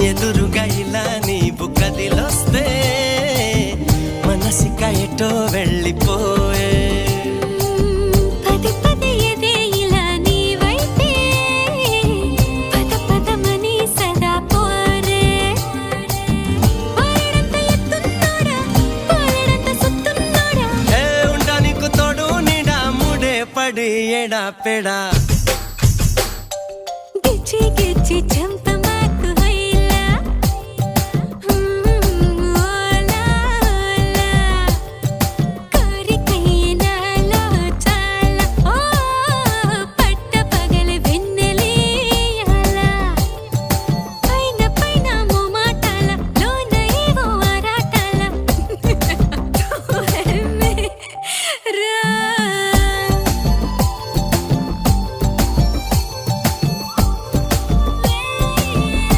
ఎదురుగా ఇలా నీవు కదిలొస్తే మనసిక ఎటో వెళ్ళిపోయే పది పది ఎదే ఇలా నీ వైపే పద పదమని సదా పోరే పారడంత ఎత్తున్నోడా పారడంత సుత్తున్నోడా ఏ ఉండా నీకు తోడు నీడా ముడే పడి ఎడా పెడా గిచ్చి గిచ్చి